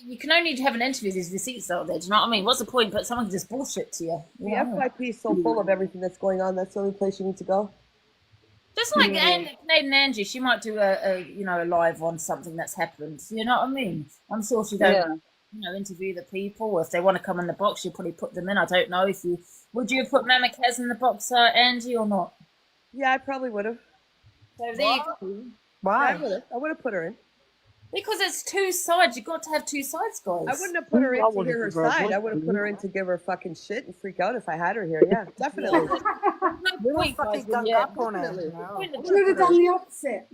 You can only have an interview with these receipts out there. Do you know what I mean? What's the point? But someone can just bullshit to you. The FYP is so full of everything that's going on. That's the only place you need to go. Just like Canadian Angie, she might do a live on something that's happened. You know what I mean? I'm sure she don't interview the people. Or if they want to come in the box, she'll probably put them in. I don't know if you would you have put Mama Kaz in the box, Angie, or not? Yeah, I probably would have. So there you go. Why? Yeah, I would have put her in. Because it's two sides. You got to have two sides, guys. I wouldn't have put her in to hear her side. I would have put her in to give her fucking shit and freak out if I had her here. Yeah, definitely. We were fucking gung up on it. You should have done the opposite.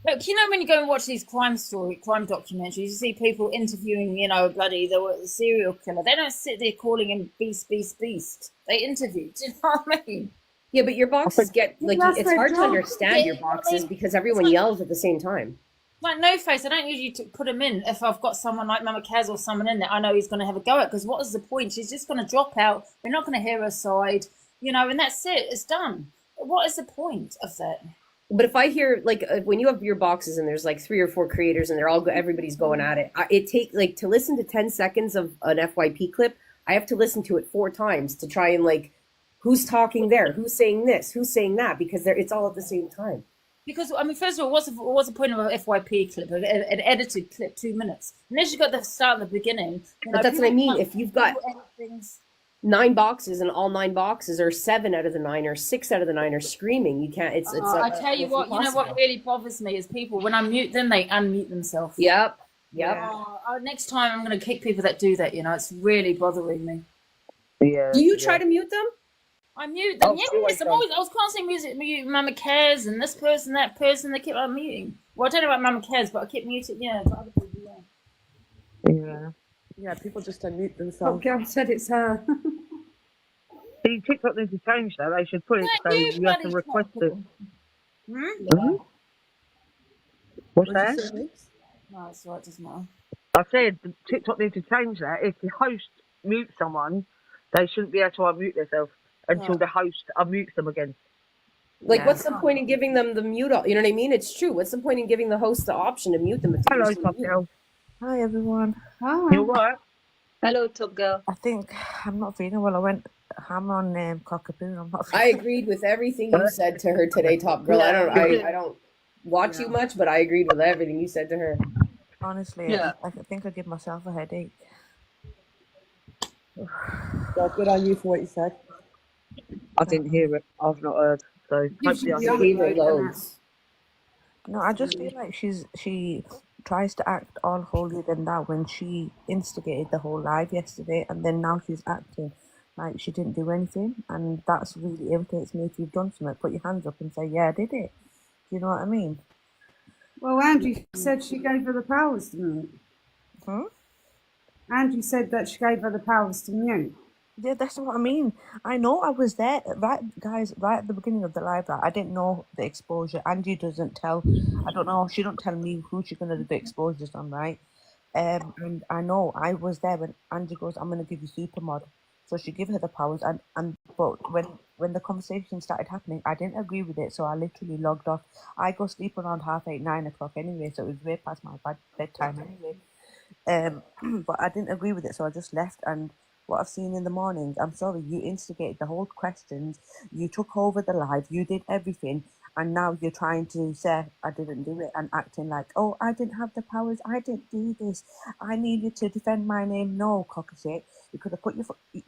Look, you know when you go and watch these crime documentaries, you see people interviewing, the serial killer. They don't sit there calling him beast, beast, beast. They interview. Do you know what I mean? Yeah, but your boxes get it's hard to understand your boxes because everyone yells at the same time. Like No Face, I don't usually put him in if I've got someone like Mama Kaz or someone in there I know he's going to have a go at, because what is the point? She's just going to drop out. We're not going to hear her side, and that's it. It's done. What is the point of that? But if I hear when you have your boxes and there's like 3 or 4 creators and everybody's going at it, it take to listen to 10 seconds of an FYP clip. I have to listen to it 4 times to try and who's talking there, who's saying this, who's saying that, because it's all at the same time. Because, first of all, what's the point of an FYP clip, an edited clip, 2 minutes? Unless you've got the start at the beginning. But that's what I mean. If you've got 9 boxes and all 9 boxes or 7 out of the 9 or 6 out of the 9 are screaming, you can't, I tell you what, what really bothers me is people, when I mute them, they unmute themselves. Yep. Next time I'm going to kick people that do that, it's really bothering me. Yeah. Do you try to mute them? I mute them. Yes, I was constantly muting Mama Kaz and this person, that person. They keep unmuting. Well, I don't know about Mama Kaz, but I keep muting. Yeah, other people. Yeah, people just unmute themselves. Okay, I said it's her. See, TikTok needs to change that. They should put it so you have to request it. What's that? No, it's right, doesn't matter. I said TikTok needs to change that. If the host mutes someone, they shouldn't be able to unmute themselves until the host unmutes them again. What's the point in giving them the mute? You know what I mean? It's true. What's the point in giving the host the option to mute them? Hello, Top Girl. Hi, everyone. Hi. You alright? Hello, Top Girl. I think I'm not feeling well. I went ham on Cockapoo. I'm not. I agreed with everything you said to her today, Top Girl. I don't watch you much, but I agreed with everything you said to her. Honestly, I think I give myself a headache. Well, good on you for what you said. I didn't hear it. I've not heard. So hopefully I gave her loads. No, I just feel like she tries to act all holier than thou when she instigated the whole live yesterday, and then now she's acting like she didn't do anything, and that's really irritates me. If you've done something, put your hands up and say, yeah, I did it. Do you know what I mean? Well, Angie said she gave her the powers to mute. Angie said that she gave her the powers to mute. Yeah, that's what I mean. I know I was there, right, guys, right at the beginning of the live. I didn't know the exposure. Angie doesn't tell, I don't know, she don't tell me who she's going to do the exposures on, right? And I know I was there when Angie goes, I'm going to give you supermod. So she gave her the powers, but when the conversation started happening, I didn't agree with it, so I literally logged off. I go sleep around 8:30, 9 o'clock anyway, so it was way past my bedtime anyway. But I didn't agree with it, so I just left. And what I've seen in the mornings, I'm sorry, you instigated the whole questions, you took over the live, you did everything, and now you're trying to say I didn't do it and acting like, oh, I didn't have the powers, I didn't do this, I need you to defend my name. No, cocker shit. You could have put your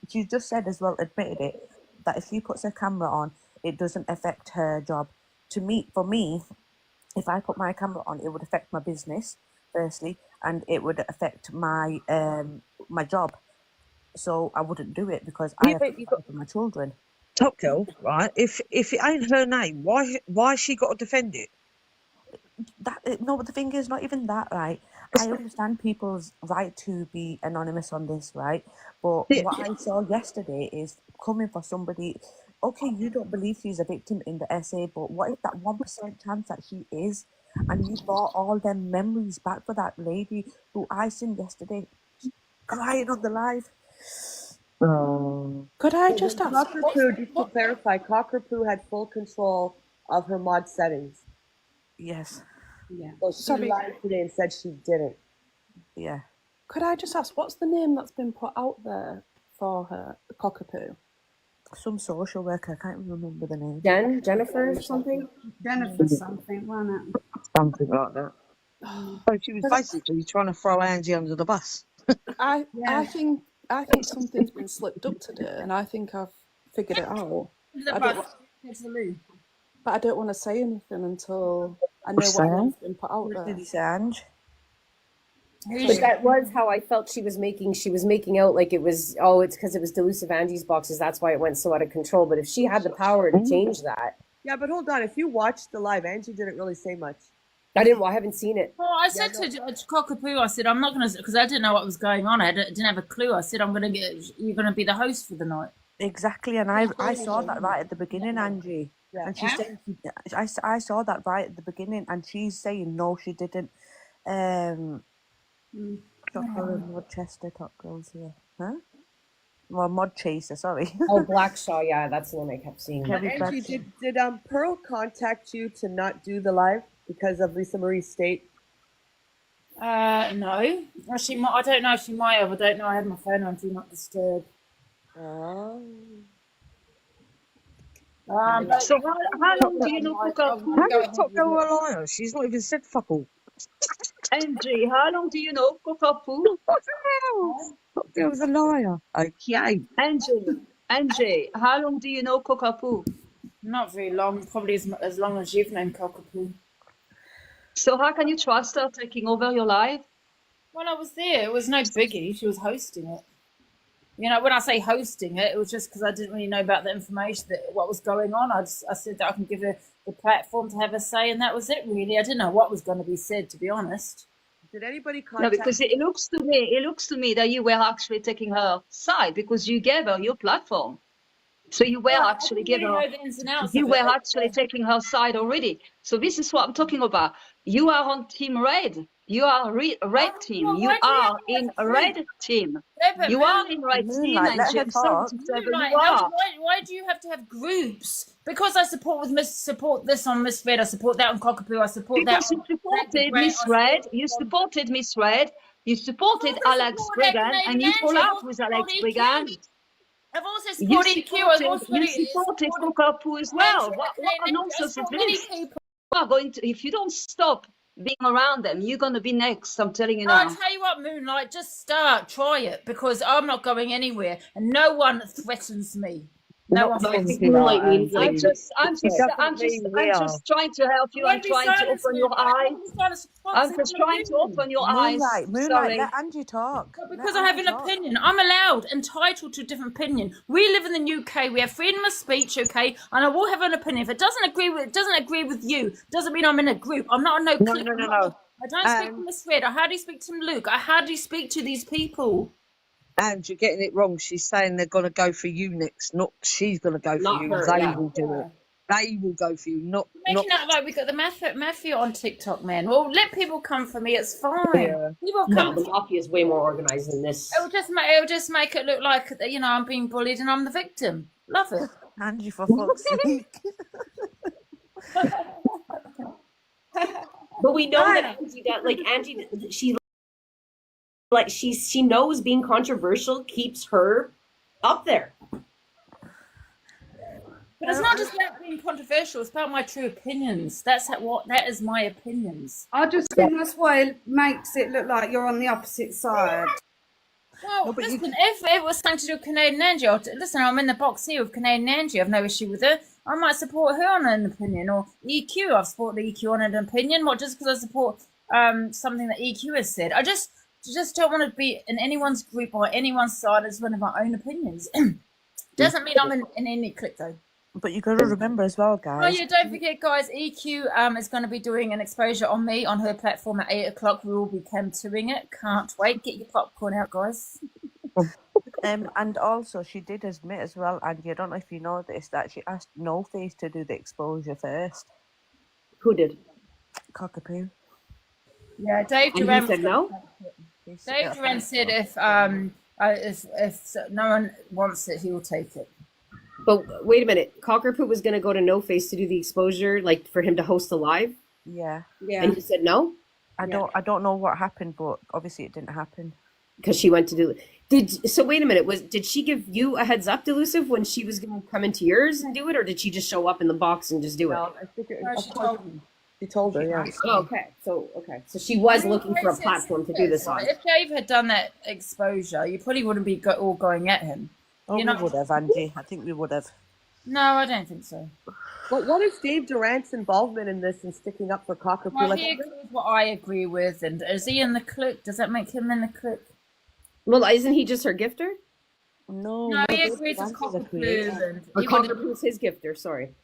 she just said as well, admitted it, that if she puts her camera on, it doesn't affect her job. For me, if I put my camera on, it would affect my business, firstly, and it would affect my my job. So I wouldn't do it because I have to look for my children. Top Girl, right? If it ain't her name, why she got to defend it? No, but the thing is, not even that, right? I understand people's right to be anonymous on this, right? But what I saw yesterday is coming for somebody. Okay, you don't believe she's a victim in the essay, but what if that 1% chance that she is, and you brought all them memories back for that lady who I seen yesterday, crying on the live? Could I just ask? Cockapoo, just to clarify, Cockapoo had full control of her mod settings. Yes. Yeah. So she Sorry. lied today and said she didn't. Yeah. Could I just ask, what's the name that's been put out there for her, the Cockapoo? Some social worker, I can't remember the name. Jennifer or something. Jennifer something, wasn't it? Something like that. So she was basically trying to throw Angie under the bus. I Yeah. think something's been slipped up today, and I think I've figured it out. The I don't, bus. It's the loo. but I don't want to say anything until I know what Sam? has been put out What did there. you say, Ange? But that was how I felt she was making out like it was, oh, it's because it was Delusive Angie's boxes, that's why it went so out of control. But if she had the power to change that, Yeah, but hold on. If you watched the live, Angie didn't really say much. I haven't seen it. Well, I said to Cockapoo, I said, I'm not going to, because I didn't know what was going on. I didn't have a clue. I said, you're going to be the host for the night. Exactly, and I saw that right at the beginning, Angie. Yeah. And she's saying, I saw that right at the beginning, and she's saying, no, she didn't. Top girl in Rochester, top girls here. Huh? Well, Mod Chaser, sorry. Oh, Blackshaw, yeah, that's the one I kept seeing. Kerry Angie, Bradshaw. did Pearl contact you to not do the live because of Lisa Marie's state? No. Well, she might, I don't know if she might have. I don't know. I had my phone on Do Not Disturb. Oh. But So how long do you know Cockapoo? How did Top Girl a liar? She's not even said fuck all. Angie, how long do you know Cockapoo? What the hell? Top Girl's a liar. Okay. Angie, how long do you know Cockapoo? not very long. Probably as long as you've known Cockapoo. So how can you trust her taking over your life? Well, I was there. It was no biggie. She was hosting it. You know, when I say hosting it, it was just because I didn't really know about the information, what was going on. I said that I can give her the platform to have a say, and that was it, really. I didn't know what was going to be said, to be honest. Did anybody No, contact? because it looks to me that you were actually taking her side because you gave her your platform. So you were Well, actually I didn't giving really her. know the ins and outs You of were it. actually taking her side already. So this is what I'm talking about. You are on Team Red. You are red team. Well, You why do you have are to in have a a red team. Yeah, but You are in red team, Moonlight, let and her I'm sorry talk. to say, but Moonlight, you are. why do you have to have groups? Because I support this on Miss Red, I support that on Cockapoo, I support Because that you on supported Red, Miss Red, you supported Miss Red, you supported Alex Brigand, and you fall out with Alex Brigand. I've also You supported EQ. I've also supported Cockapoo as well. What nonsense is this? You are going to, if you don't stop being around them, you're going to be next. I'm telling you I'll now. tell you what, Moonlight, just try it, because I'm not going anywhere, and no one threatens me. No one No, I threatens think me. Moonlight means like I'm just trying to help you and Don't be trying to silenced, open your Moonlight. eyes. Don't be silenced. I'm just trying to open your eyes. Moonlight, Sorry. let Angie talk. But Let because I have Angie an talk. opinion, I'm allowed, entitled to a different opinion. We live in the UK. We have freedom of speech, okay? And I will have an opinion. If it doesn't agree with you, doesn't mean I'm in a group. I'm not a no click. No. I don't speak to Miss Red. I hardly speak to Luke. I hardly speak to these people. And you're getting it wrong. She's saying they're going to go for you next. Not she's going to go for Not you. her, They yeah. will do it. They will go for you. Not. Making out like we got the mafia on TikTok, man. Well, let people come for me. It's fine. Yeah. People No, come. the mafia is way more organized than this. It'll just make it look like, you know, I'm being bullied and I'm the victim. Love it. Angie, for fuck's sake. But we know that Angie, she knows being controversial keeps her up there. But it's not just about being controversial. It's about my true opinions. That is my opinions. I just think that's why it makes it look like you're on the opposite side. Well, listen, if it was something to do with Canadian Angie, listen, I'm in the box here with Canadian Angie. I've no issue with her. I might support her on an opinion, or EQ. I've supported EQ on an opinion, not just because I support something that EQ has said. I just don't want to be in anyone's group or anyone's side. I just want to have my own opinions. Doesn't mean I'm in any clique, though. But you got to remember as well, guys. Oh yeah, don't forget, guys. EQ is going to be doing an exposure on me on her platform at 8 o'clock. We will be cam-toing it. Can't wait. Get your popcorn out, guys. And also, she did admit as well, and I don't know if you know this, that she asked No Face to do the exposure first. Who did? Cockapoo. Yeah, Dave And Duran he said no? Dave Duran said if no one wants it, he will take it. But wait a minute, Cockapoo was going to go to No Face to do the exposure, like for him to host a live? Yeah. Yeah. And you said no I don't know what happened, but obviously it didn't happen. because she went to do. So wait a minute. Did she give you a heads up, Delusive, when she was going to come into yours and do it, or did she just show up in the box and just do it? No, I think No, she told me. she told her, yeah. Oh, okay. So she was looking for a platform to do this on. If Dave had done that exposure, you probably wouldn't be all going at him. Oh, You we know- would have, Angie. I think we would have. No, I don't think so. But what is Dave Durant's involvement in this and sticking up for Cockapoo? Well, Like, he agrees with what I agree with, and is he in the clique? Does that make him in the clique? Well, isn't he just her gifter? No, No, he Dave agrees with Durant is a Cockapoo, creator. and Or he would- Cockapoo's his gifter? Sorry.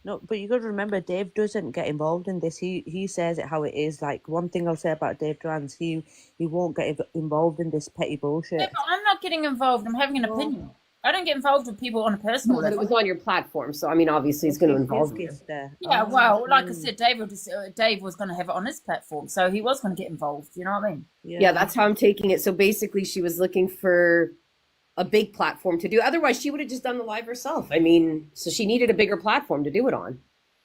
No, but you got to remember, Dave doesn't get involved in this. He says it how it is. Like, one thing I'll say about Dave Durant, he won't get involved in this petty bullshit. Yeah, but I'm not getting involved. I'm having an opinion. I don't get involved with people on a personal But it level. was on your platform, so I mean, obviously, it's going to involve you. Yeah, well, like I said, Dave was going to have it on his platform, so he was going to get involved. You know what I mean? Yeah, that's how I'm taking it. So basically, she was looking for a big platform to do. Otherwise, she would have just done the live herself. I mean, so she needed a bigger platform to do it on.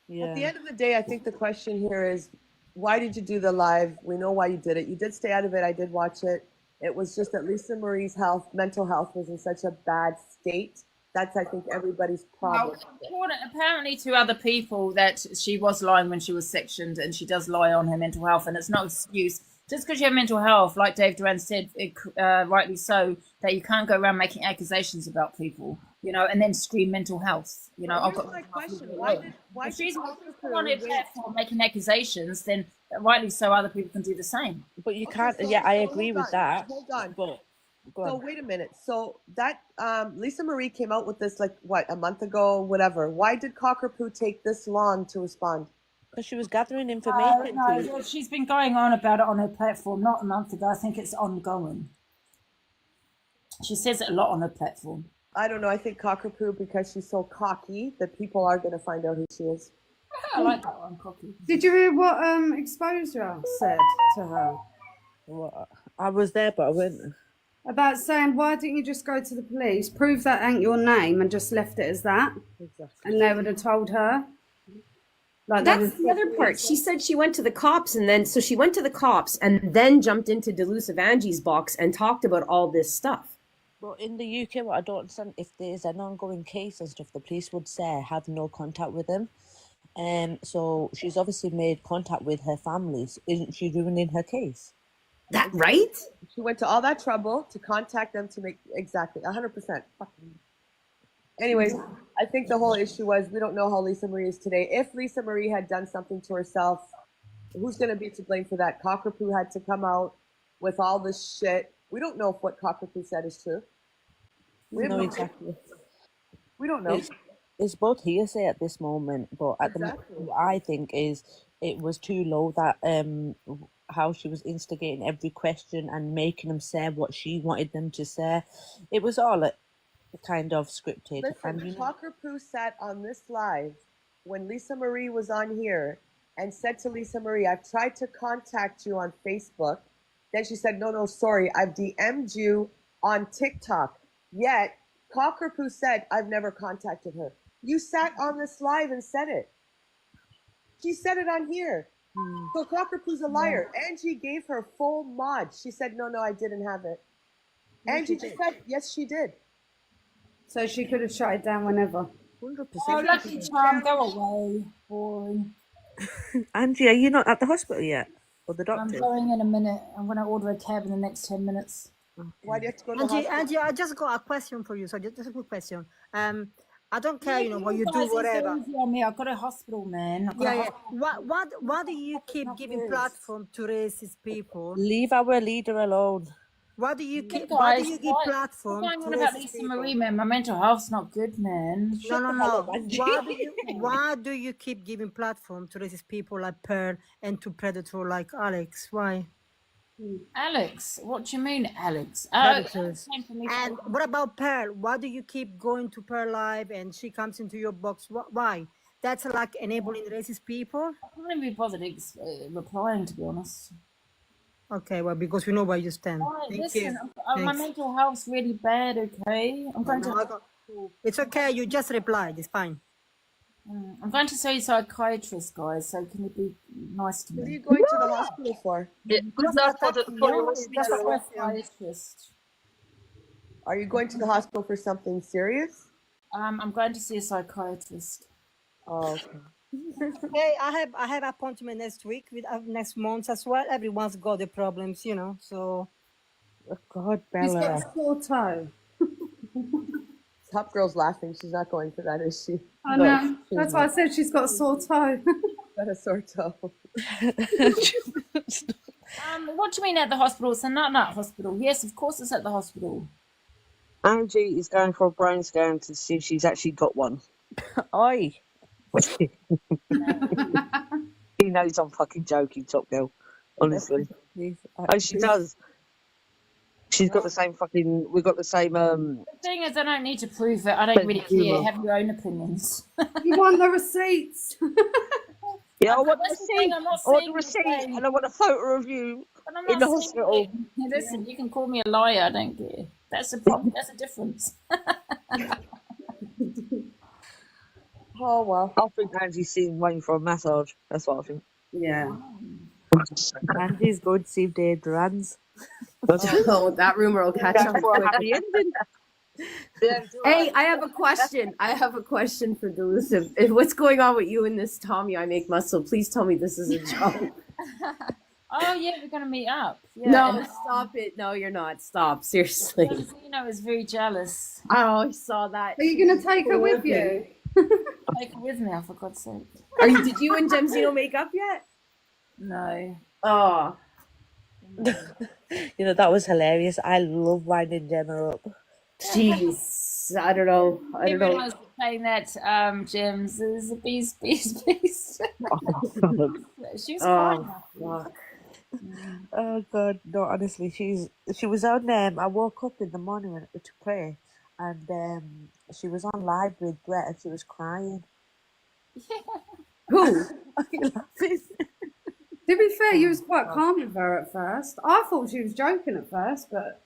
At the end of the day, I think the question here is, why did you do the live? We know why you did it. You did stay out of it. I did watch it. It was just that Lisa Marie's mental health was in such a bad state. That's, I think, everybody's problem. Apparently to other people that she was lying when she was sectioned, and she does lie on her mental health, and it's no excuse. Just because you have mental health, like Dave Durant said, rightly so, that you can't go around making accusations about people, you know, and then scream mental health. You know, Here's my question. Why if she's did on her platform making accusations, then rightly so, other people can do the same. But you can't. I agree with that. Hold on. But go So on. wait a minute. So that Lisa Marie came out with this like what, a month ago, whatever. Why did Cockapoo take this long to respond? Because she was gathering information. No, she's been going on about it on her platform not a month ago. I think it's ongoing. She says it a lot on her platform. I don't know. I think Cockapoo, because she's so cocky, that people are going to find out who she is. I like that one, cocky. Did you hear what Exposure said to her? Well, I was there, but I went. About saying, why didn't you just go to the police, prove that ain't your name, and just left it as that? Exactly. And they would have told her. Like That's the other part. She said she went to the cops, and then she went to the cops and then jumped into Delusive Angie's box and talked about all this stuff. But in the UK, what I don't understand, if there's an ongoing case and stuff, the police would say have no contact with them. So she's obviously made contact with her families. Isn't she ruining her case? That right? She went to all that trouble to contact them to make exactly 100%. Anyways, I think the whole issue was we don't know how Lisa Marie is today. If Lisa Marie had done something to herself, who's going to be to blame for that? Cockapoo had to come out with all this shit. We don't know if what Cockapoo said is true. We No, don't know. exactly. We don't know. It's both hearsay at this moment, but at the moment, what I think is it was too low that how she was instigating every question and making them say what she wanted them to say. It was all kind of scripted. Listen, And you know, Cockapoo sat on this live when Lisa Marie was on here and said to Lisa Marie, I've tried to contact you on Facebook. Then she said, no, sorry, I've DM'd you on TikTok. Yet Cockapoo said, I've never contacted her. You sat on this live and said it. She said it on here. So Cockapoo's a liar. Angie gave her full mod. She said, no, I didn't have it. Angie just said, yes, she did. So she could have shut it down whenever. 100%. Oh, lucky charm, go away. Boring. Angie, are you not at the hospital yet? Or the I'm doctor? going in a minute. I'm going to order a cab in the next 10 minutes. Why do you have to go to the Angie, hospital? Angie, I just got a question for you. So just a quick question. I don't care, you know, what you do, whatever. On me. I've got a hospital, man. I've got a Why do you keep giving platform to racist people? Leave our leader alone. Why do you keep? Guys, Why do you give what? platform What's to going on about racist Lisa people? Marie, man? My mental health's not good, man. No. Why do you keep giving platform to racist people like Pearl and to predator like Alex? Why? Alex, what do you mean, Alex? Predators. Same for me. And what about Pearl? Why do you keep going to Pearl live and she comes into your box? Why? That's like enabling racist people. I can't even be bothered replying, to be honest. Okay, well, because we know where you stand. Right, Thank listen, you. my Thanks. mental health's really bad. Okay, I'm going No, to. It's okay. You just replied. It's fine. I'm going to see a psychiatrist, guys. So can you be nice to What are me? you going to the hospital for? Yeah, good luck for your That's a hospital. psychiatrist. Are you going to the hospital for something serious? I'm going to see a psychiatrist. Oh, okay. Hey, I have appointment next week with next month as well. Everyone's got the problems, you know. So Oh, God, She's got Bella. a sore toe. Top girl's laughing. She's not going for that, is she? I No, know. she's That's why I not. said she's got a sore toe. Got a sore toe. What do you mean at the hospital? It's a nut hospital. Yes, of course it's at the hospital. Angie is going for a brain scan to see if she's actually got one. Oi. She knows I'm fucking joking, Top Girl. Honestly. Please, Oh, she does. She's got the same fucking. We've got the same. The thing is, I don't need to prove it. I don't really care. Have your own opinions. You want the receipts? Yeah, I want the That's the thing, receipt. I'm not I want the saying receipt, the same. and I want a photo of you But I'm in not the saying hospital. Listen, you can call me a liar. I don't care. That's the problem. That's the difference. Oh, well. I think Angie's seen Wayne for a massage. That's what I think. Yeah. Andy's going to see Dave Duran's. Oh, that rumor will catch on For a quick. happy ending. Yeah, Hey, I have a question. I have a question for Delusive. What's going on with you and this Tommy I Make Muscle? Please tell me this is a joke. Oh yeah, we're gonna meet up. Yeah, No, and, stop it. No, you're not. Stop. Seriously. Zeno is very jealous. Oh, I saw that. Are you going to take her with you? Take her with me, for God's sake. Did you and Gemzino make up yet? No. Oh. You know, that was hilarious. I love winding Gemma up. Jeez. I don't know. I don't Everyone know. was saying that Gems is a beast. She was fine. Oh, fuck. Oh God, no, honestly, she was on. I woke up in the morning to pray, and she was on live with Brett, and she was crying. Who? Are you laughing? To be fair, you was quite calm with her at first. I thought she was joking at first, but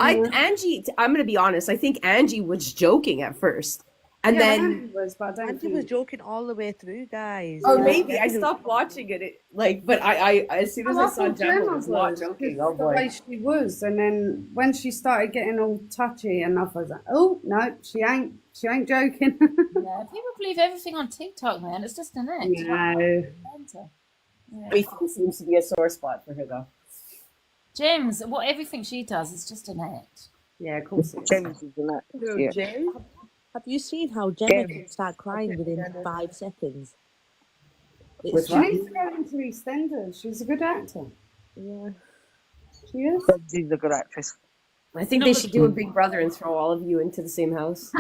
Angie, I'm going to be honest. I think Angie was joking at first. And yeah, then Angie was, but I don't Angie think... was joking all the way through, guys. Oh, Yeah. maybe I stopped watching it. But I as soon as I saw Gemma was not joking. Oh the way boy. she was, and then when she started getting all touchy and I was like, oh no, she ain't joking. Yeah, people believe everything on TikTok, man. It's just an act. No. Everything seems to be a sore spot for her, though. Gems, everything she does is just an act. Yeah, of course. James is in that. Who, Yeah. Jay? Have you seen how Gemma Yeah. can start crying within 5 seconds? With It's what? She's going to EastEnders. She's a good actor. yeah. She is. She's a good actress. I think they should do a Big Brother and throw all of you into the same house.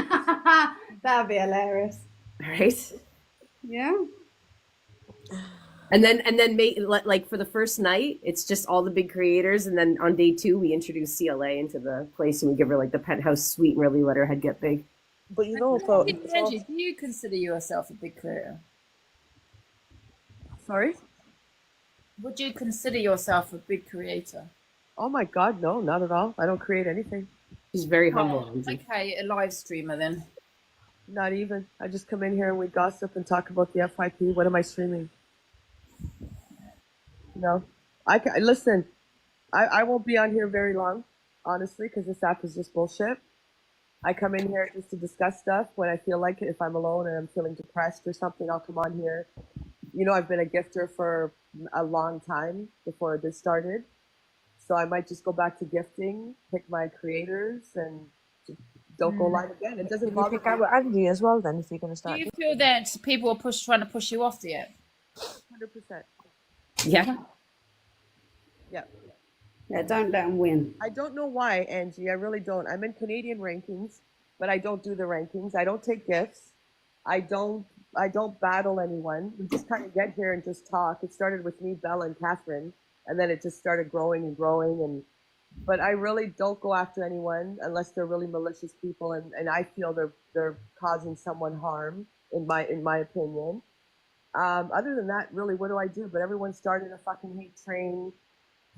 That'd be hilarious. Right? Yeah. And then make like for the first night, it's just all the big creators, and then on day 2 we introduce CLA into the place and we give her like the penthouse suite and really let her head get big. But you know, for Angie, do you consider yourself a big creator? Sorry? Would you consider yourself a big creator? Oh my God, no, not at all. I don't create anything. She's very humble. Oh, okay, a live streamer then. Not even. I just come in here and we gossip and talk about the FYP. What am I streaming? No. Listen, I won't be on here very long, honestly, because this app is just bullshit. I come in here just to discuss stuff when I feel like it. If I'm alone and I'm feeling depressed or something, I'll come on here. You know, I've been a gifter for a long time before this started. So I might just go back to gifting, pick my creators, and just don't go live again. It doesn't can you bother pick out with Angie as well then if you're going to Do start? you feel that people are trying to push you off the app? 100%. Yeah. Yeah. Yeah, don't let them win. I don't know why, Angie. I really don't. I'm in Canadian rankings, but I don't do the rankings. I don't take gifts. I don't battle anyone. We just kind of get here and just talk. It started with me, Bella, and Catherine, and then it just started growing and growing. But I really don't go after anyone unless they're really malicious people, and I feel they're causing someone harm, in my opinion. Other than that, really, what do I do? But everyone started a fucking hate train,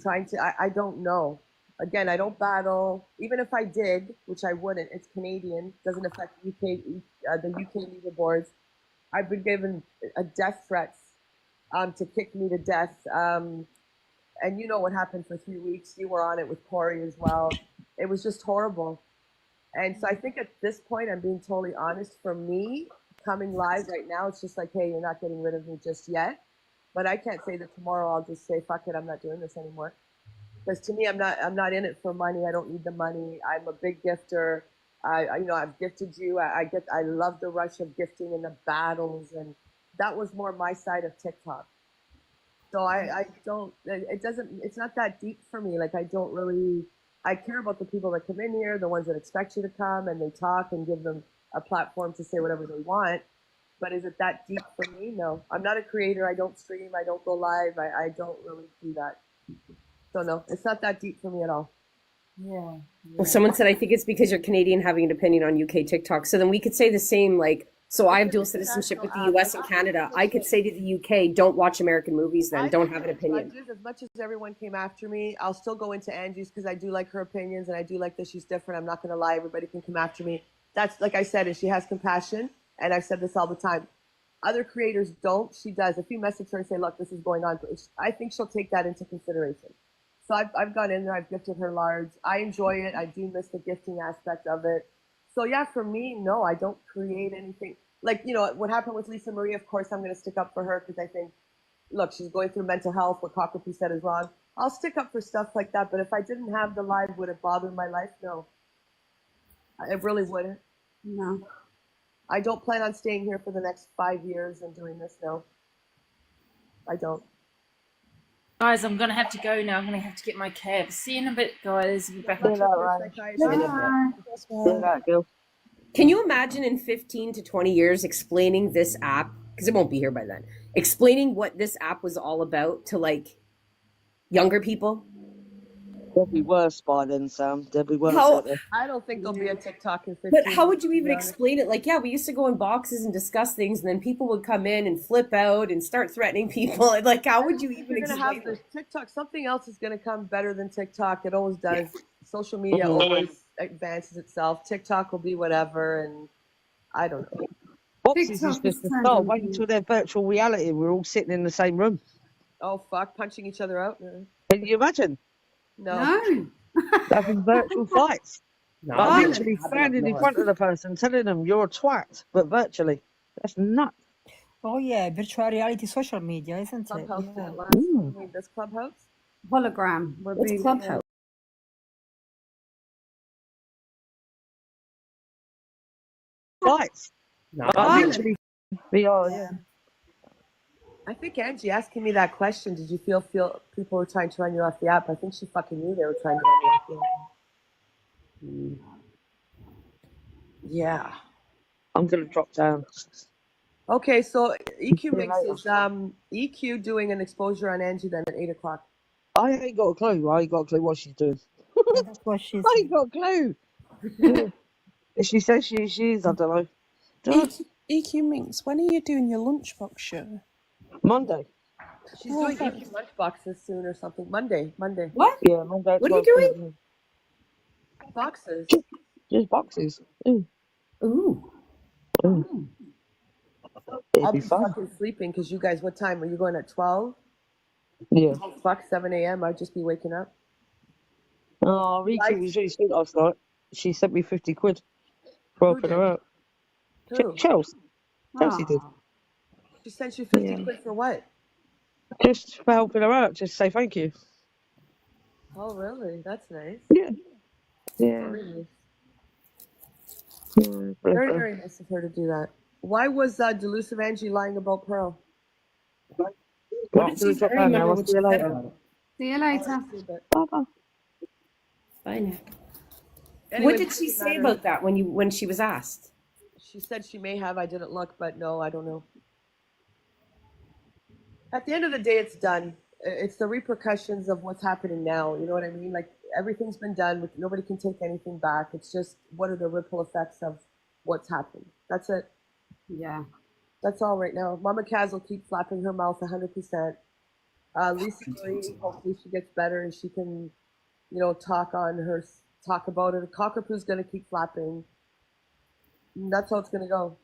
trying to. I don't know. Again, I don't battle. Even if I did, which I wouldn't, it's Canadian. Doesn't affect UK, the UK leaderboards. I've been given a death threats to kick me to death. And you know what happened for 3 weeks. You were on it with Corey as well. It was just horrible. And so I think at this point, I'm being totally honest. For me, coming live right now, it's just like, hey, you're not getting rid of me just yet. But I can't say that tomorrow I'll just say, fuck it, I'm not doing this anymore. Because to me, I'm not in it for money. I don't need the money. I'm a big gifter. I've gifted you. I love the rush of gifting and the battles, and that was more my side of TikTok. So it's not that deep for me. Like, I care about the people that come in here, the ones that expect you to come and they talk and give them a platform to say whatever they want. But is it that deep for me? No, I'm not a creator. I don't stream. I don't go live. I don't really do that. So no, it's not that deep for me at all. Yeah. Well, someone said, I think it's because you're Canadian having an opinion on UK TikTok. So then we could say the same, like, so I have dual citizenship with the US and Canada. I could say to the UK, don't watch American movies then, don't have an opinion. As much as everyone came after me, I'll still go into Angie's because I do like her opinions and I do like that she's different. I'm not going to lie. Everybody can come after me. That's, like I said, and she has compassion. And I've said this all the time. Other creators don't. She does. If you message her and say, look, this is going on, I think she'll take that into consideration. So I've gone in there. I've gifted her large. I enjoy it. I do miss the gifting aspect of it. So yeah, for me, no, I don't create anything. Like, you know, what happened with Lisa Marie, of course, I'm going to stick up for her because I think, look, she's going through mental health. What Cockapoo said is wrong. I'll stick up for stuff like that. But if I didn't have the live, would it bother my life? No. It really wouldn't. No. I don't plan on staying here for the next 5 years and doing this. No, I don't. Guys, I'm going to have to go now. I'm going to have to get my cab. See you in a bit, guys. Be back. Can you imagine in 15 to 20 years explaining this app, because it won't be here by then, explaining what this app was all about to, like, younger people? They'll be worse by then, Sam. They'll be worse. I don't think there'll be a TikTok in 15 But how would you even explain it? Like, yeah, we used to go in boxes and discuss things, and then people would come in and flip out and start threatening people. And, like, how would you even explain it? TikTok, something else is going to come better than TikTok. It always does. Yeah. Social media always advances itself. TikTok will be whatever, and I don't know. Boxes is just a start. Wait until they're virtual reality. We're all sitting in the same room. Oh, fuck, punching each other out. Can you imagine? No. Having virtual fights. No, I'm literally standing in front of the person telling them you're a twat, but virtually. That's nuts. Oh yeah, virtual reality social media, isn't it? Yeah. This Clubhouse? Hologram. What's Clubhouse? Fights. No. Literally. We are, yeah. I think Angie asking me that question, did you feel people were trying to run you off the app? I think she fucking knew they were trying to run you off the app. Yeah. I'm going to drop down. Okay, so EQ Mix is EQ doing an exposure on Angie then at 8 o'clock. I ain't got a clue. I ain't got a clue what she's doing. That's what she's I ain't got a clue. If she says she is, I don't know. EQ Minx, when are you doing your lunchbox show? Monday. She's doing EQ lunchboxes soon or something. Monday. What? Yeah, Monday. What are you doing? Boxes. Just boxes. Ooh. I'll be fucking sleeping because you guys, what time? Are you going at 12? Yeah. Oh, fuck, 7 a.m. I'd just be waking up. Oh, Rika was really sweet last night. She sent me 50 quid for helping her out. Chelsea. Chelsea did. She sent you 50 quid for what? Just for helping her out. Just say thank you. Oh, really? That's nice. Yeah. Yeah. Very nice. Very, very nice of her to do that. Why was Delusive Angie lying about Pearl? What did she say? See you later. See you later. Bye-bye. Bye now. Anyway, what did she say about that when she was asked? She said she may have. I didn't look, but no, I don't know. At the end of the day, it's done. It's the repercussions of what's happening now. You know what I mean? Like, everything's been done. Nobody can take anything back. It's just what are the ripple effects of what's happened. That's it. Yeah. That's all right now. Mama Kaz will keep flapping her mouth 100%. Lisa Marie, hopefully she gets better and she can, talk about it. Cockapoo's going to keep flapping. And that's how it's going to go.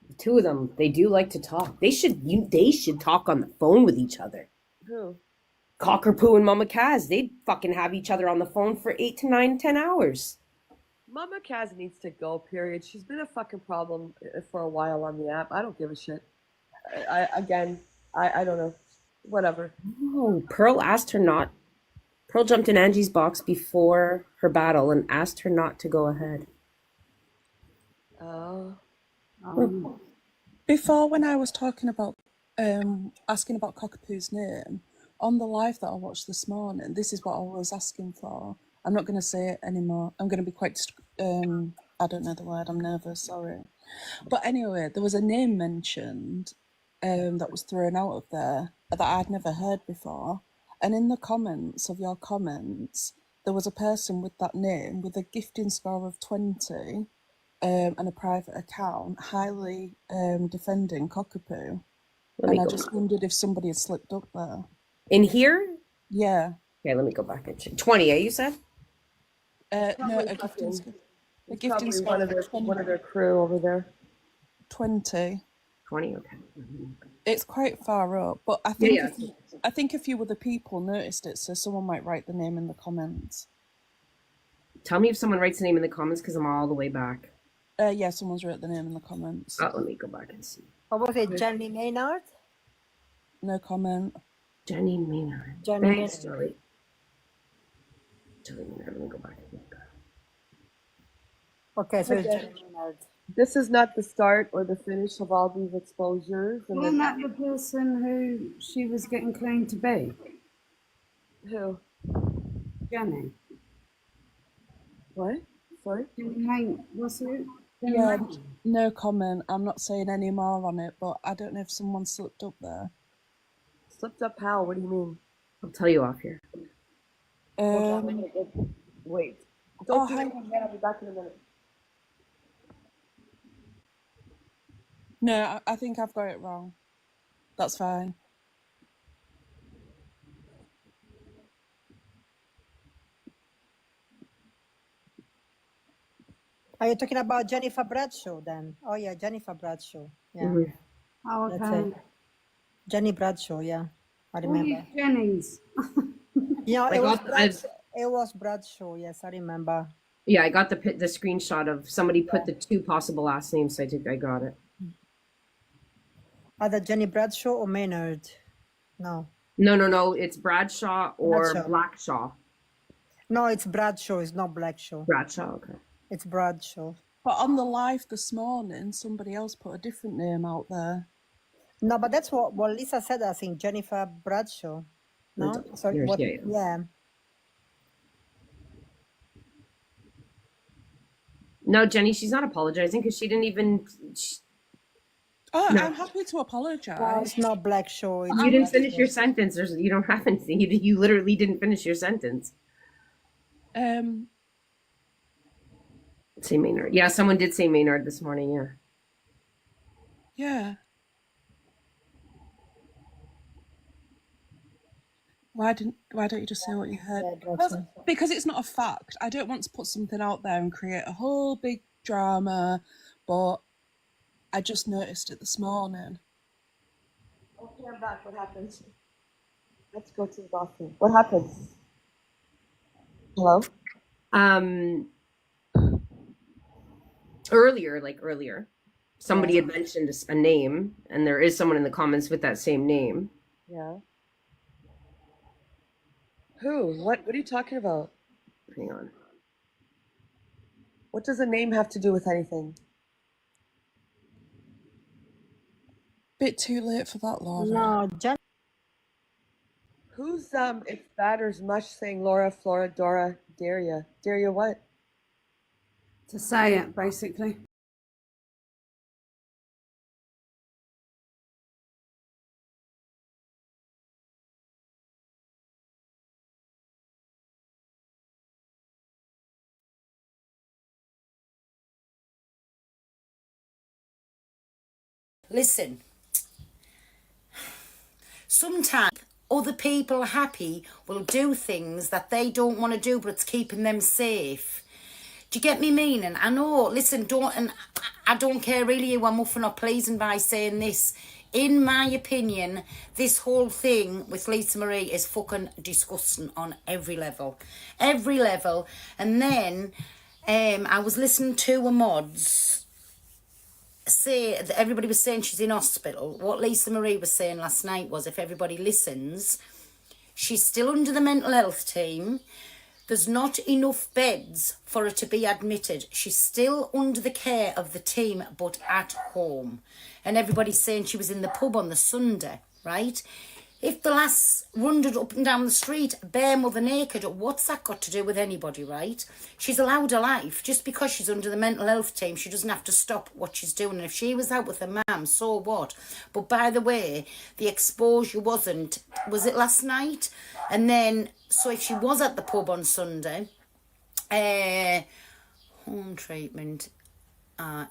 The two of them, they do like to talk. They should talk on the phone with each other. Who? Cockapoo and Mama Kaz, they'd fucking have each other on the phone for 8 to 9, 10 hours. Mama Kaz needs to go, period. She's been a fucking problem for a while on the app. I don't give a shit. I don't know. Whatever. Oh, Pearl jumped in Angie's box before her battle and asked her not to go ahead. Oh. Before, when I was talking about asking about Cockapoo's name on the live that I watched this morning, this is what I was asking for. I'm not going to say it anymore. I'm going to be quite I don't know the word. I'm nervous. Sorry. But anyway, there was a name mentioned that was thrown out of there that I'd never heard before. And in the comments of your comments, there was a person with that name with a gifting score of 20 and a private account, highly defending Cockapoo. And I just wondered if somebody had slipped up there. In here? Yeah. Okay, let me go back and check. 20, you said? No, a gifting score. One of their crew over there. 20. 20, okay. It's quite far up, but I think a few other people noticed it, so someone might write the name in the comments. Tell me if someone writes the name in the comments, because I'm all the way back. Yeah, someone's wrote the name in the comments. Oh, let me go back and see. What was it, Jenny Maynard? No comment. Jenny Maynard. Thanks, Joey. Jenny Maynard, let me go back and look. Okay, so it's Jenny Maynard. This is not the start or the finish of all these exposures. And Wasn't that the person who she was getting claimed to be? Who? Jenny. What? Sorry? What's it? Yeah, no comment. I'm not saying any more on it, but I don't know if someone slipped up there. Slipped up how? What do you mean? I'll tell you off here. Wait. Don't hang on yet. I'll be back in a minute. No, I think I've got it wrong. That's fine. Are you talking about Jennifer Bradshaw then? Oh yeah, Jennifer Bradshaw. Yeah. Mm-hmm. Oh, That's okay. it. Jenny Bradshaw, yeah. I remember. Jennings. Yeah, it was Bradshaw, yes, I remember. Yeah, I got the screenshot of somebody put the two possible last names, so I got it. Either Jenny Bradshaw or Maynard. No. No. It's Bradshaw or Bradshaw. Blackshaw. No, it's Bradshaw. It's not Blackshaw. Bradshaw, okay. It's Bradshaw. But on the live this morning, somebody else put a different name out there. No, but that's what Lisa said, I think, Jennifer Bradshaw. No? Sorry, what? Yeah. No, Jenny, she's not apologizing because she didn't even... Oh, No. I'm happy to apologise. No, it's not Blackshaw. You didn't finish your sentence. You don't have anything. You literally didn't finish your sentence. Say Maynard. Yeah, someone did say Maynard this morning, yeah. Yeah. Why don't you just say what you heard? Because it's not a fact. I don't want to put something out there and create a whole big drama, but I just noticed it this morning. Okay, I'm back. What happened? Let's go to the bathroom. What happened? Hello? Earlier, somebody had mentioned a name, and there is someone in the comments with that same name. Yeah. Who? What are you talking about? Hang on. What does a name have to do with anything? Bit too late for that, Laura. No, Who's it's Batters Mush saying Laura, Flora, Dora, Daria? Daria what? To say it, basically. Listen, sometimes other people happy will do things that they don't want to do, but it's keeping them safe. Do you get me meaning? I know, listen, I don't care really who I'm muffing or pleasing by saying this. In my opinion, this whole thing with Lisa Marie is fucking disgusting on every level. Every level. And then I was listening to a mods say that everybody was saying she's in hospital. What Lisa Marie was saying last night was, if everybody listens, she's still under the mental health team. There's not enough beds for her to be admitted. She's still under the care of the team, but at home. And everybody's saying she was in the pub on the Sunday, right? If the lass wandered up and down the street, bare mother naked, what's that got to do with anybody, right? She's allowed her life. Just because she's under the mental health team, she doesn't have to stop what she's doing. And if she was out with her mum, so what? But by the way, the exposure was it last night? And then, so if she was at the pub on Sunday, home treatment,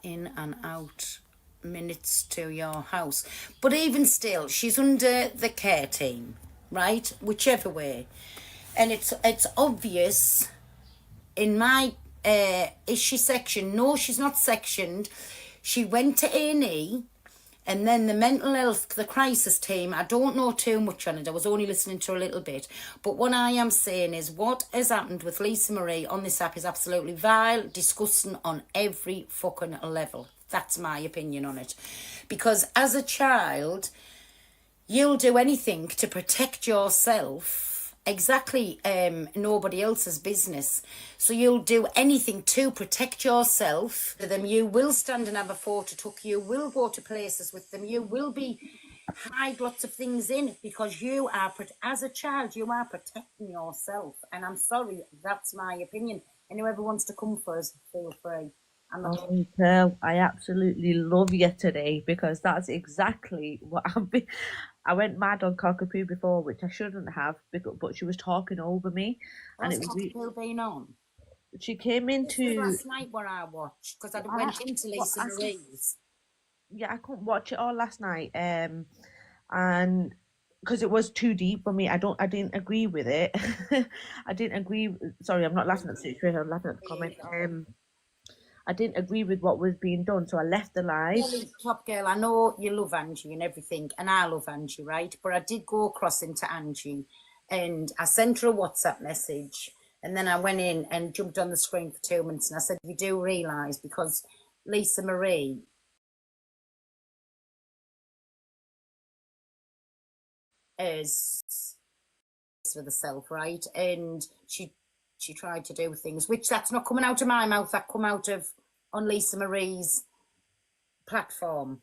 in and out minutes to your house. But even still, she's under the care team, right? Whichever way. And it's obvious in my is she sectioned? No, she's not sectioned. She went to A&E, and then the mental health, the crisis team, I don't know too much on it. I was only listening to a little bit. But what I am saying is what has happened with Lisa Marie on this app is absolutely vile, disgusting on every fucking level. That's my opinion on it. Because as a child, you'll do anything to protect yourself. Exactly, nobody else's business. So you'll do anything to protect yourself. Them, you will stand and have a photo took. You will go to places with them. You will hide lots of things in because you are, as a child, you are protecting yourself. And I'm sorry, that's my opinion. And whoever wants to come for us, feel free. Oh, Pearl, I absolutely love you today because that's exactly what I've been. I went mad on Cockapoo before, which I shouldn't have, but she was talking over me, and it was. Cockapoo been on? She came into last night where I watched because I went into Lisa Marie's. Yeah, I couldn't watch it all last night, and because it was too deep for me. I didn't agree with it. I didn't agree. Sorry, I'm not laughing at the situation. I'm laughing at the comment. I didn't agree with what was being done, so I left the live. Top girl, I know you love Angie and everything, and I love Angie, right? But I did go across into Angie, and I sent her a WhatsApp message, and then I went in and jumped on the screen for 2 minutes, and I said, you do realise, because Lisa Marie is for herself, right? And she tried to do things, which that's not coming out of my mouth, that come out of on Lisa Marie's platform.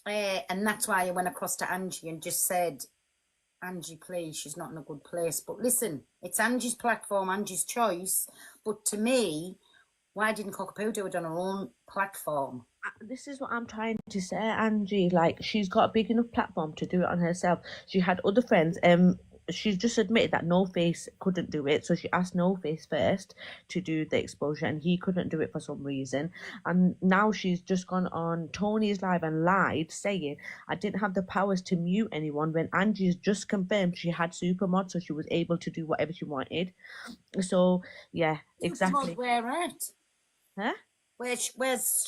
And that's why I went across to Angie and just said, Angie, please, she's not in a good place. But listen, it's Angie's platform, Angie's choice. But to me, why didn't Cockapoo do it on her own platform? This is what I'm trying to say, Angie. Like, she's got a big enough platform to do it on herself. She had other friends. She's just admitted that No Face couldn't do it, so she asked No Face first to do the exposure, and he couldn't do it for some reason. And now she's just gone on Tony's live and lied, saying I didn't have the powers to mute anyone, when Angie's just confirmed she had Supermod, so she was able to do whatever she wanted. So yeah, exactly. Where at? Huh? Where's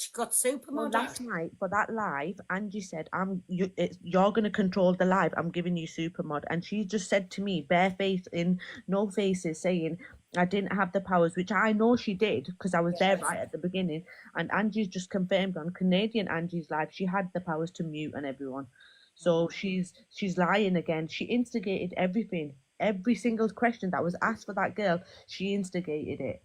she got Supermod? Well, last night for that live, Angie said, you're going to control the live. I'm giving you Supermod. And she just said to me, barefaced in No Faces, saying I didn't have the powers, which I know she did because I was there right at the beginning. And Angie's just confirmed on Canadian Angie's live, she had the powers to mute and everyone. So she's lying again. She instigated everything. Every single question that was asked for that girl, she instigated it.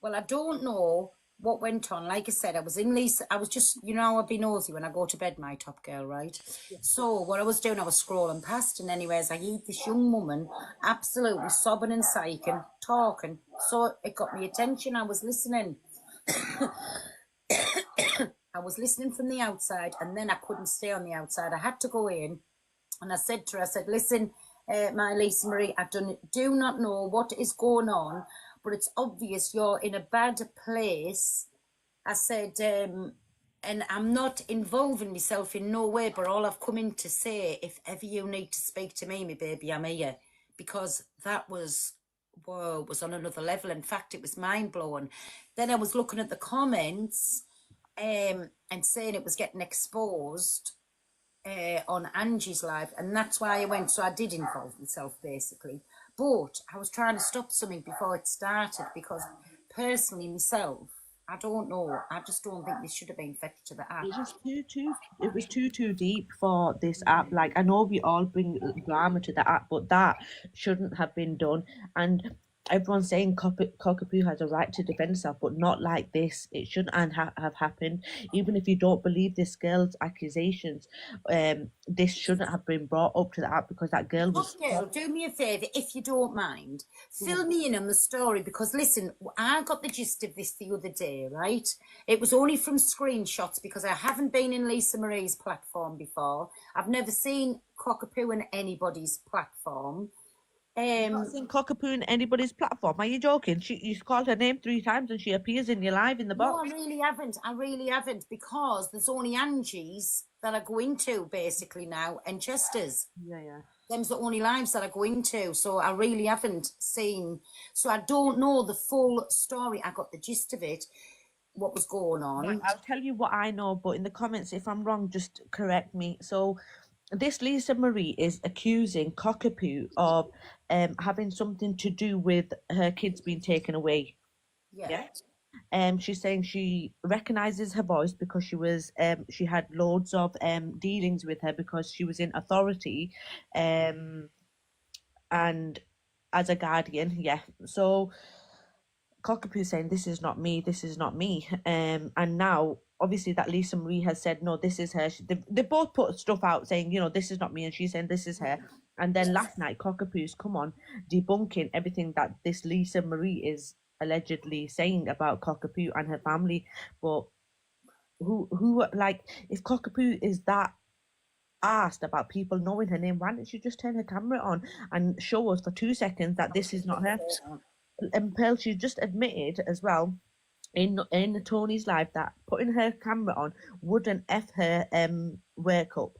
Well, I don't know what went on. Like I said, I was in Lisa, I was just, I'll be nosy when I go to bed, my top girl, right? Yeah. So what I was doing, I was scrolling past, and anyways, I heard this young woman absolutely sobbing and psyching, talking. So it got me attention. I was listening. I was listening from the outside, and then I couldn't stay on the outside. I had to go in, and I said to her, I said, listen, my Lisa Marie, I do not know what is going on, but it's obvious you're in a bad place. I said, and I'm not involving myself in no way, but all I've come in to say, if ever you need to speak to me, my baby, I'm here. Because that was whoa, was on another level. In fact, it was mind blowing. Then I was looking at the comments and saying it was getting exposed on Angie's live, and that's why I went. So I did involve myself basically, but I was trying to stop something before it started because personally myself, I don't know. I just don't think this should have been fetched to the app. It was too deep for this app. Like, I know we all bring drama to the app, but that shouldn't have been done. And everyone's saying Cockapoo has a right to defend herself, but not like this. It shouldn't have happened. Even if you don't believe this girl's accusations, this shouldn't have been brought up to the app because that girl was. Girl, do me a favour, if you don't mind. Fill me in on the story because, listen, I got the gist of this the other day, right? It was only from screenshots because I haven't been in Lisa Marie's platform before. I've never seen Cockapoo in anybody's platform. Not seen Cockapoo in anybody's platform. Are you joking? You called her name 3 times and she appears in your live in the box. No, I really haven't because there's only Angie's that I go into basically now and Chester's. Yeah. Them's the only lives that I go into, so I really haven't seen. So I don't know the full story. I got the gist of it, what was going on. I'll tell you what I know, but in the comments, if I'm wrong, just correct me. So this Lisa Marie is accusing Cockapoo of having something to do with her kids being taken away. Yeah. She's saying she recognizes her voice because she had loads of dealings with her because she was in authority, and as a guardian. Yeah. So Cockapoo saying this is not me, and now obviously that Lisa Marie has said no, this is her. They both put stuff out saying, this is not me, and she's saying this is her. And then last night Cockapoo's come on debunking everything that this Lisa Marie is allegedly saying about Cockapoo and her family. But who like, if Cockapoo is that asked about people knowing her name, why didn't she just turn her camera on and show us for 2 seconds that this is not her? And Pearl, she just admitted as well in Tony's live that putting her camera on wouldn't F her work up.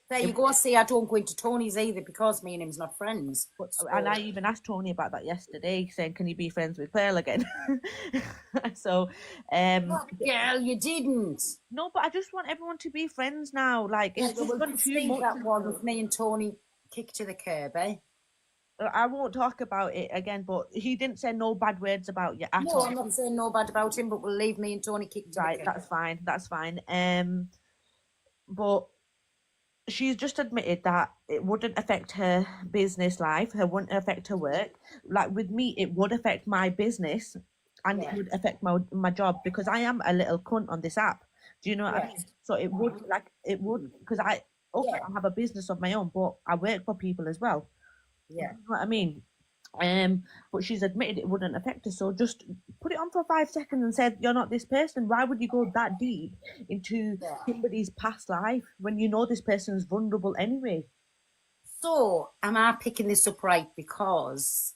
There you go. See, I don't go into Tony's either because me and him's not friends. And I even asked Tony about that yesterday, saying, "Can you be friends with Pearl again?" So, girl, you didn't. No, but I just want everyone to be friends now. Like, it's just gone too much. That one with me and Tony kicked to the curb, eh? I won't talk about it again, but he didn't say no bad words about you at all. No, I'm not saying no bad about him, but we'll leave me and Tony kicked to the curb. That's fine. But she's just admitted that it wouldn't affect her business life, wouldn't affect her work. Like with me, it would affect my business and it would affect my job because I am a little cunt on this app. Do you know what I mean? So it would, because I have a business of my own, but I work for people as well. Yeah. You know what I mean? But she's admitted it wouldn't affect her. So just put it on for 5 seconds and said, you're not this person. Why would you go that deep into somebody's past life when you know this person is vulnerable anyway? So am I picking this up right? Because,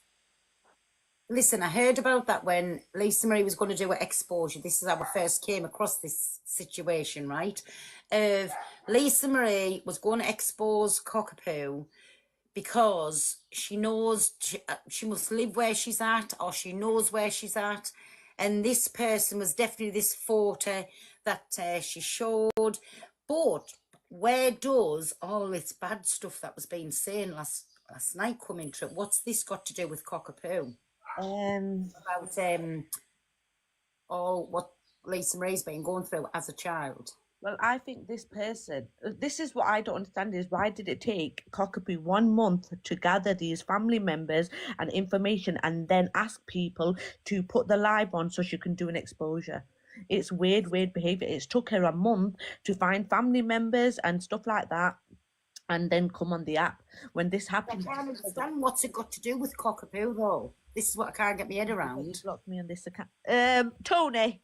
listen, I heard about that when Lisa Marie was going to do her exposure. This is how I first came across this situation, right? Lisa Marie was going to expose Cockapoo because she knows she must live where she's at, or she knows where she's at. And this person was definitely this photo that she showed. But where does all this bad stuff that was being said last night come into it? What's this got to do with Cockapoo? About all what Lisa Marie's been going through as a child. Well, I think this person, this is what I don't understand is why did it take Cockapoo 1 month to gather these family members and information and then ask people to put the live on so she can do an exposure? It's weird behavior. It's took her a month to find family members and stuff like that and then come on the app when this happened. I can't understand what's it got to do with Cockapoo though. This is what I can't get my head around. He's blocked me on this account. Tony.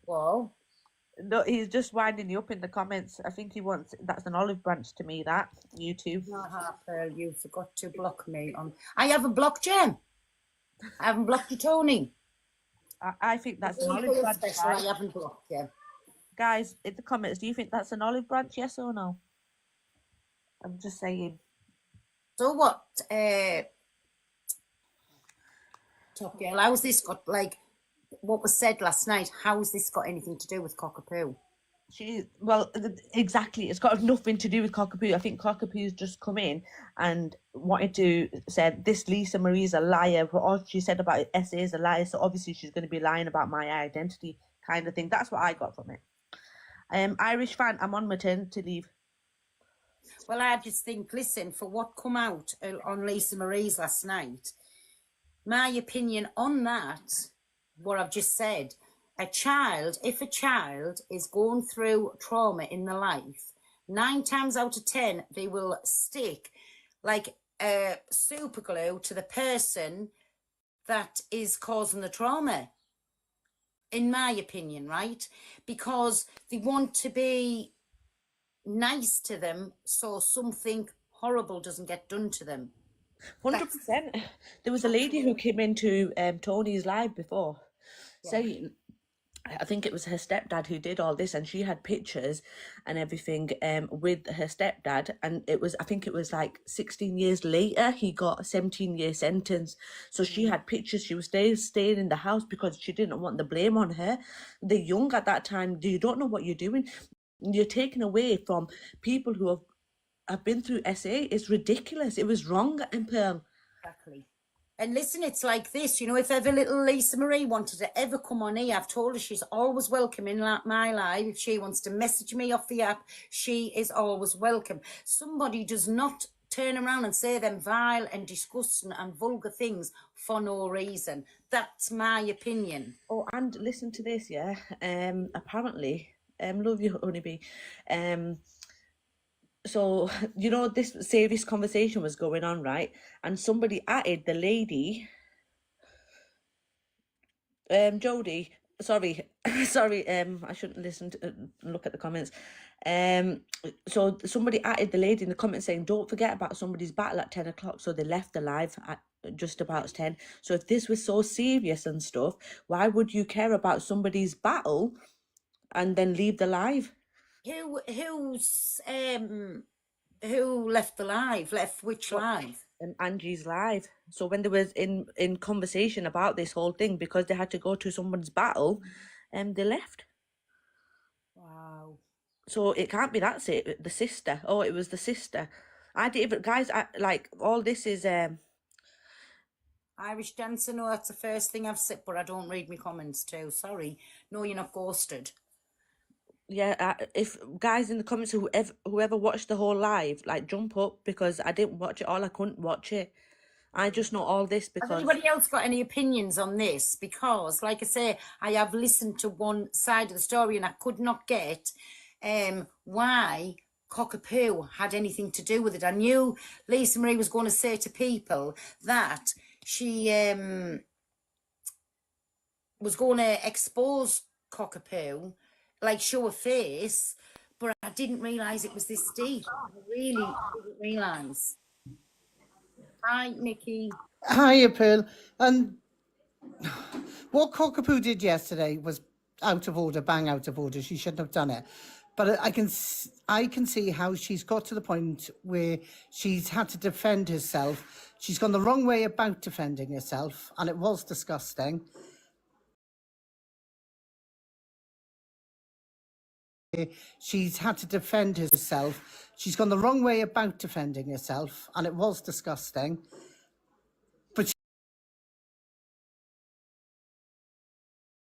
Well, no, he's just winding you up in the comments. I think he wants that's an olive branch to me. That you too. Harper, you forgot to block me on. I haven't blocked you. I haven't blocked you, Tony. I think that's an olive branch. I haven't blocked you. Guys, in the comments, do you think that's an olive branch? Yes or no? I'm just saying. So what, Top Girl, how's this got, like, what was said last night, how's this got anything to do with Cockapoo? Exactly. It's got nothing to do with Cockapoo. I think Cockapoo's just come in and wanted to said this Lisa Marie's a liar. But all she said about SA is a liar. So obviously she's going to be lying about my identity, kind of thing. That's what I got from it. Irish fan, I'm on maternity leave. Well, I just think, listen, for what come out on Lisa Marie's last night, my opinion on that, what I've just said, if a child is going through trauma in their life, 9 times out of 10, they will stick like super glue to the person that is causing the trauma, in my opinion, right? Because they want to be nice to them so something horrible doesn't get done to them. 100%. There was a lady who came into Tony's live before saying, I think it was her stepdad who did all this, and she had pictures and everything with her stepdad, and I think it was like 16 years later he got a 17-year sentence. So she had pictures. She was staying in the house because she didn't want the blame on her. They're young at that time. You don't know what you're doing. You're taken away from people who have been through SA. It's ridiculous. It was wrong, and Pearl. Exactly. And listen, it's like this, you know, if ever little Lisa Marie wanted to ever come on here, I've told her she's always welcome in my live. If she wants to message me off the app, she is always welcome. Somebody does not turn around and say them vile and disgusting and vulgar things for no reason. That's my opinion. Oh, and listen to this, yeah. Apparently, love you, Honeybee. So, you know, this serious conversation was going on, right? And somebody added the lady, Jodie, sorry, I shouldn't listen to look at the comments. So somebody added the lady in the comments saying, don't forget about somebody's battle at 10 o'clock. So they left the live at just about 10. So if this was so serious and stuff, why would you care about somebody's battle and then leave the live? Who left the live? Left which live? Angie's live. So when they was in conversation about this whole thing, because they had to go to someone's battle, they left. Wow. So it can't be the sister. Oh, it was the sister. I didn't even, guys, like all this is Irish dancer. No, that's the first thing I've said, but I don't read my comments too. Sorry. No, you're not ghosted. Yeah, if guys in the comments, whoever watched the whole live, like jump up, because I didn't watch it all. I couldn't watch it. I just know all this because. Has anybody else got any opinions on this? Because, like I say, I have listened to one side of the story and I could not get why Cockapoo had anything to do with it. I knew Lisa Marie was going to say to people that she was going to expose Cockapoo, like show a face, but I didn't realise it was this deep. I really didn't realise. Hi, Nikki. Hiya, Pearl. And what Cockapoo did yesterday was out of order, bang out of order. She shouldn't have done it. But I can see how she's got to the point where she's had to defend herself. She's gone the wrong way about defending herself, and it was disgusting. She's had to defend herself. She's gone the wrong way about defending herself, and it was disgusting.